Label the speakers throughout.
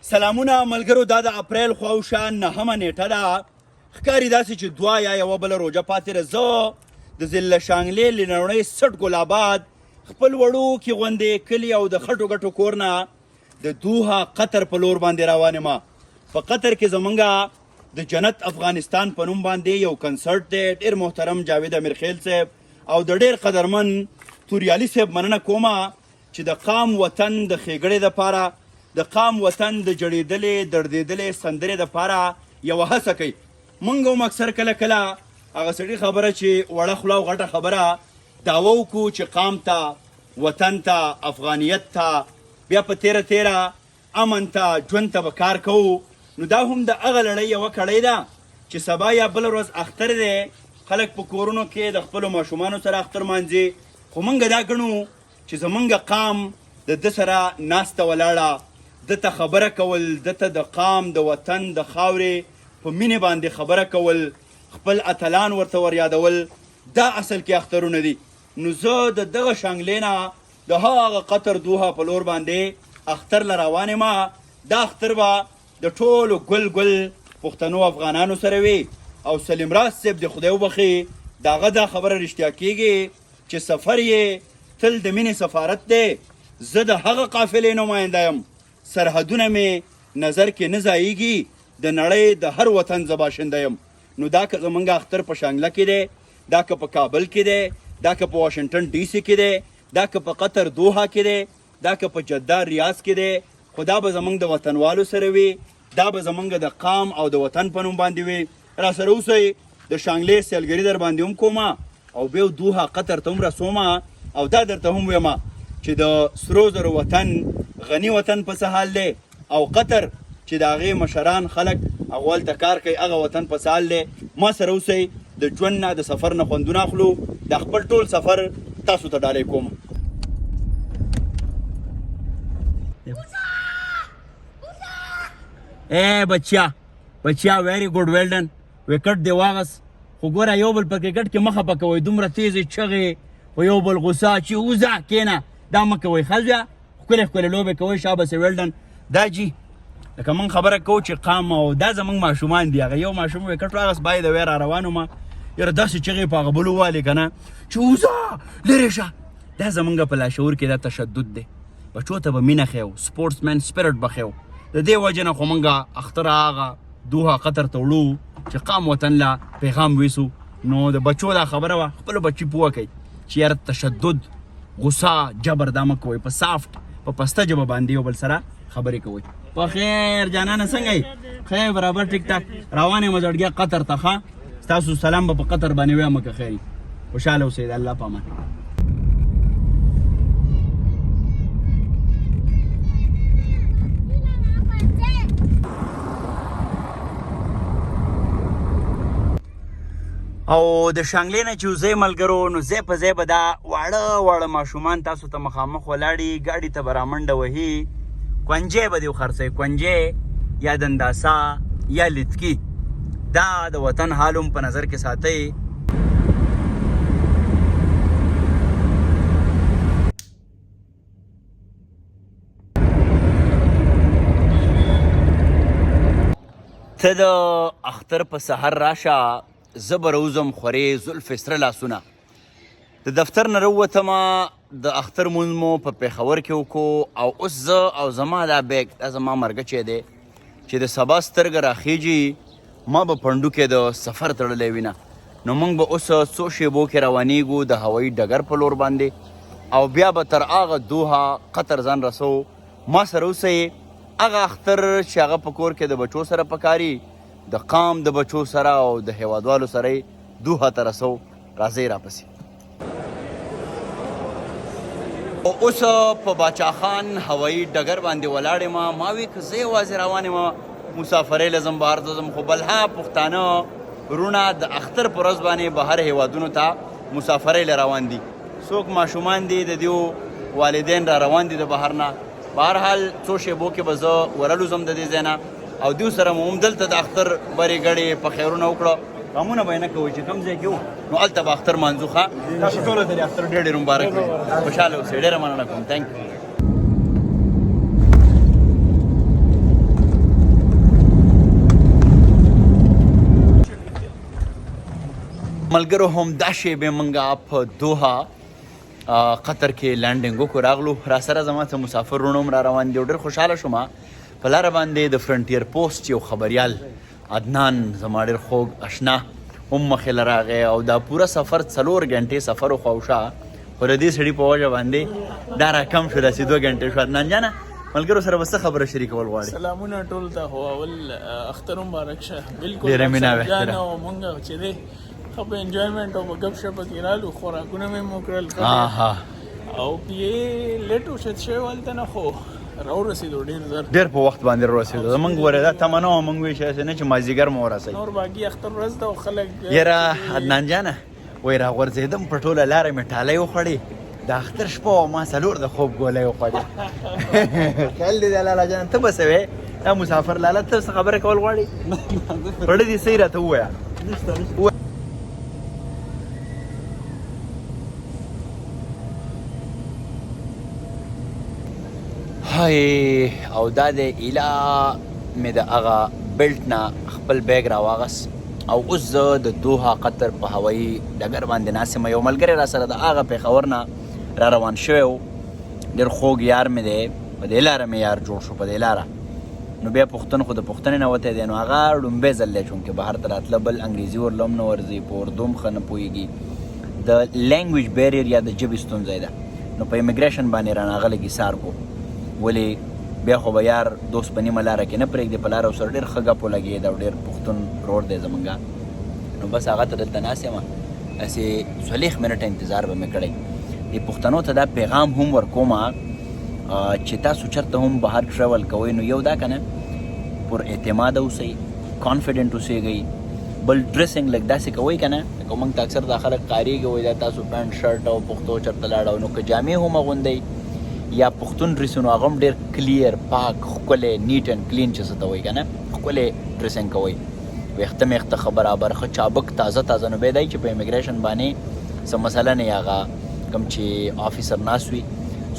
Speaker 1: سلامونه ملګرو، دا د اپریل خواوشا 9مه نیټه ده. ښکاري داسې چې 2 یا یوه بله روژه پاتې ده. زه د ضلع شانګلې لنړۍ سټ ګل آباد خپل وړوکي غوندې کلي او د خټو ګټو کور نه د دوحه قطر په لور باندې روان یم. په قطر کې زمونږ د جنت افغانستان په نوم باندې یو کنسرټ دی. ډېر محترم جاوید امیرخیل صاحب او د ډېر قدرمن توریالي صاحب مننه کومه چې د قام وطن د ښېګړې دپاره، د قام وطن د جړېدلې دردېدلې سندرې دپاره یوه هڅه کوي. موږ هم اکثر کله کله هغه سړي خبره چې وړه خوله او غټه خبره دعوه وکړو چې قام ته، وطن ته، افغانیت ته، بیا په تیره تیره امن ته، ژوند ته به کار کوو. نو دا هم د هغه لړۍ یوه کړۍ ده چې سبا یا بله ورځ اختر دی. خلک په کورونو کې د خپلو ماشومانو سره اختر مانځي. خو موږ دا ګڼو چې زمونږ قام د ده سره ناسته ولاړه، ده ته خبره کول، ده ته د قام، د وطن، د خاورې په مینې باندې خبره کول، خپل اتلان ورته وریادول، دا اصل کې اخترونه دي. نو زه د دغه شانګلې نه د هغه قطر دوحه په لور باندې اختر له روان یم. دا اختر به د ټولو ګل ګل پښتنو افغانانو سره وي او سلیم راز صاحب د خدای وبخي د هغه دا خبره رښتیا کیږي چې سفر یې تل د مینې سفارت دی. زه د هغه قافلې نماینده یم، سرحدونه مې نظر کې نه ځایږي، د نړۍ د هر وطن زه باشنده یم. نو دا که زمونږ اختر په شانګله کې دی، دا که په کابل کې دی، دا که په واشنګټن ډي سي کې دی، دا که په قطر دوحه کې دی، دا که په جده ریاض کې دی، خو دا به زمونږ د وطنوالو سره وي، دا به زمونږ د قام او د وطن په نوم باندې وي. را سره اوسئ، د شانګلې سیلګري در باندې هم کومه او بیا دوحه قطر ته هم رسومه. او دا درته هم ویمه چې د سرو زرو وطن، غني وطن په څه حال دی، او قطر چې د هغې مشران خلک هغه هلته کار کوي، هغه وطن په څه حال دی. ما سره اوسئ، د ژوند نه، د سفر نه خوندونه اخلو. د خپل ټول سفر تاسو ته ډالۍ کوم. اے بچیا ویری ګډ ویل ډن. وکټ دی واغس، خو ګوره یو بل په کرکټ کې مخه په کوئ، دومره تیزې چغې خو یو بل غوسه چې وځه کېنه، دا مه کوئ. ښه ښکلې ښکلې لوبې کوئ. شابس ویل ډن. دا جي لکه موږ خبره کوو چې قام او دا زموږ ماشومان دي. هغه یو ماشوم وکټ واغس، باید د وی را روان ومه، یاره داسې چغې په هغه بل ووالې که نه چې وځه لرې شه. دا زمونږ په لاشعور کې دا تشدد دی. بچو ته به مینه ښیو، سپورټس مین سپیرټ به ښیو. د دې وجې نه خو موږ اختر هغه دوحه قطر ته وړو چې قام وطن له پیغام ویسو. نو د بچو دا خبره وه، خپلو بچي پوه کوئ چې یاره تشدد، غصه، جبر دا مه کوئ. په سافټ، په پسته ژبه باندې یو بل سره خبرې کوئ. په خیر جانانه، څنګه یې؟ خیر برابر ټیک ټاک. روان یم زړګیا قطر ته. ښه ستاسو سلام به په قطر باندې وایم که خیر. خوشحاله اوسئ. د الله په امان. او د شانګلې نه چې وځئ ملګرو، نو ځای په ځای به دا واړه واړه ماشومان تاسو ته مخامخ ولاړي، ګاډي ته به رامنډه وهي. کونجې به دې وخرڅوئ، کونجې یا دنداسا یا لتکي. دا د وطن حال هم په نظر کې ساتئ. ته د اختر په سحر راشه، زه به روزم خورې زلفې سره لاسونه. د دفتر نه راووتمه، د اختر مونځ مو په پېښور کې وکړو او اوس زه او زما دا بیګ، دا زما مرګچی دی چې د سبا سترګه راخیږي، ما به پنډو کې د سفر تړلی وینه. نو موږ به اوس څو شیبو کې روانیږو د هوایي ډګر په لور باندې او بیا به تر هغه دوحه قطر ځان رسو. ما سره اوسئ. هغه اختر چې هغه په کور کې د بچو سره پکاري، د قام د بچو سره او د هیوادوالو سره دوحه ته رسو. راځئ راپسې. او اوس په باچا خان هوایي ډګر باندې ولاړ یم. ما وی که زه یوازې روان یم مسافرۍ له ځم، بهر ته ځم، خو بلها پښتانه وروڼه د اختر په ورځ باندې بهر هیوادونو ته مسافرۍ له روان دي. څوک ماشومان دي، د دیو والدین را روان دي د بهر نه. بهرحال څو شیبو کې به زه ورالوځم د دې ځای نه او دیو سره مو هم دلته د اختر برې ګړې په خیرونه وکړه. غمونه به یې نه کوئ چې کوم ځای کې وو نو هلته به اختر مانځو. ښه تاسو ټولو ته د اختر ډېر ډېر مبارک وي. خوشحاله اوسئ. ډېره مننه کوم. تhank you. ملګرو همدا شیبې موږ په دوحه قطر کې لینډینګ وکړو راغلو. را سره زما څه مسافر وروڼه هم را روان دي. ډېر خوشحاله شوم په لاره باندې د فرنټیر پوسټ یو خبریال عدنان زما ډېر خوږ اشنا هم مخې له راغی او دا پوره سفر 4 غنټې سفر وخواوشه خو د دې سړي په وجه باندې دا راکم شو داسې 2 غنټې شو. عدنان جانه ملګرو سره بس خبره شریکول غواړي.
Speaker 2: سلامونه ټول ته هو اول اختر مبارک شه. بالکل
Speaker 1: ډېره مینه بهتره
Speaker 2: او مونږ چې دی ښه په انجوایمنټ او په ګپ شپ کې رالو خوراکونه مې مو کړل او پې لیټ وشت شوی هلته نه خو راورسېدو ډېر
Speaker 1: په وخت باندې راورسېدو. زموږ ورې دا تمه نه وه موږ وایي چې نه چې مازدیګر مو ورسوي
Speaker 2: نور باقي اختر ورځ ده او خلک
Speaker 1: یاره عدنان جانه وایي راغورځېدم په ټوله لاره مې ټالۍ وخوړې د اختر شپه وه ما 4 د خوب ګولۍ وخوړې. خیال دې دی لالا جان ته به څه وې دا مسافر لالا ته څه خبره کول غواړې پړه دې صحیح راته ووایه. هاي او دا د ایلا مې د هغه بیلټ نه خپل بیگ راواغس او اوس زه د دوحه قطر په هوایي ډګر باندې ناست یم. یو ملګری را سره د هغه پېښور نه را روان شوی و ډېر خوږ یار مې دی په دې لاره مې یار جوړ شو په دې لاره. نو بیا پوښتنه خو د پوښتنې نه وتی دی نو هغه لومبی ځل دی چونکې بهر ته راتله بل انګریزي ورله هم نه ورځي په اردو هم ښه نه پوهېږي د لینګویج بیریر یا د ژبې ستونزه ده. نو په امیګریشن باندې راناغلی ګیسار کو ولې بیا خو به یار دوست په نیمه لاره کې نه پرېږدي په لاره ورسره ډېر ښه ګپ ولګېد او ډېر پښتون ورور دی زمونږ. نو بس هغه ته دلته ناست یم هسې 40 منټه انتظار به مې کړی. دې پښتنو ته دا پیغام هم ورکومه چې تاسو چېرته هم بهر ټریول کوئ نو یو دا که نه پر اعتماد اوسئ کانفیډنټ اوسېږئ. بل ډریسنګ لږ داسې کوئ که نه لکه موږ ته اکثر دا خلک قاریږي وایي دا تاسو پینټ شرټ او پښتو چېرته لاړه نو که جامې هم اغوندئ یا پښتون ډریسونه هغه هم ډېر کلیر پاک ښکلی نیټ اینډ کلین چې څه ته وایي که نه ښکلی ډریسنګ کوئ. ویښته میښته ښه برابر ښه چابک تازه تازه نو بیا دی چې په امیګریشن باندې څه مسله نه هغه کوم چې آفیسر ناست وي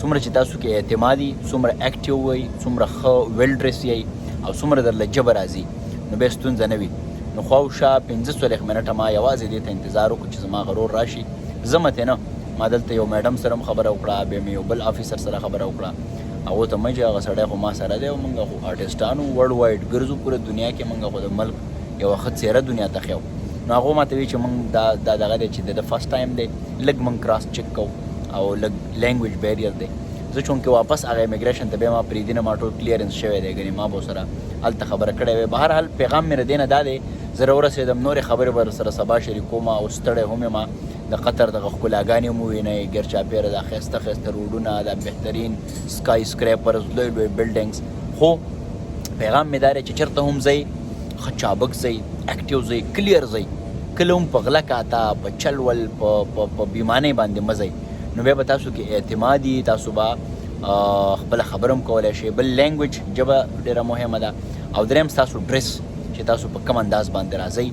Speaker 1: څومره چې تاسو کې اعتمادي څومره اکټیو وئ څومره ښه ویل ډریس یئ او څومره درله ژبه راځي نو بیا ستونزه نه وي. نو خواوشا 45 منټه ما یوازې دې ته انتظار وکړو چې زما غرور راشي. زه متې نه ما دلته یو میډم سره هم خبره وکړه بیا مې یو بل آفیسر سره خبره وکړه هغو ته مې چې هغه سړی خو ما سره دی او موږ خو آرټسټانو ورلډ وایډ ګرځو پوره دنیا کې موږ خو د ملک یوه ښه څېره دنیا ته ښیو. نو هغو ما ته وایي چې موږ دا دغه دی چې د فرسټ ټایم دی لږ موږ کراس چک کوو او لږ لینګویج بیریر دی. زه چونکې واپس هغه امیګریشن ته بیا ما پرېږدي نه ما ټول کلیرنس شوی دی ګنې ما به ورسره هلته خبره کړې وی. بهرحال پیغام مې د دې نه دا دی زه راورسېدم نورې خبرې به سره سبا شریکوم او ستړی هم یم د قطر دغه ښکلاګانې مو ووینئ ګیر چاپېره دا ښایسته ښایسته روډونه دا بهترین سکای سکریپرز لوی لوی بلډینګز. خو پیغام مې دا دی چې چېرته هم ځئ ښه چابک ځئ اکټیو ځئ کلیر ځئ کله هم په غله کاته په چلول په بیمانۍ باندې مه ځئ نو بیا به تاسو کې اعتمادي تاسو به خپله خبره هم کولی شئ. بل لینګویج ژبه ډېره مهمه ده او دریم ستاسو ډریس چې تاسو په کم انداز باندې راځئ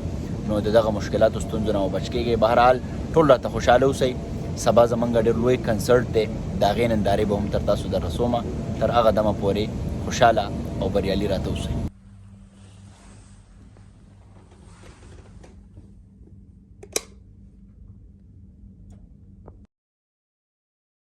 Speaker 1: نو د دغه مشکلاتو ستونزو نه وبچ کېږئ. بهرحال ټول راته خوشحاله اوسئ. سبا زمونږ ډېر لوی کنسرټ دی د هغې نندارې به هم تر تاسو در رسومه. تر هغه دمه پورې خوشحاله او بریالي راته اوسئ.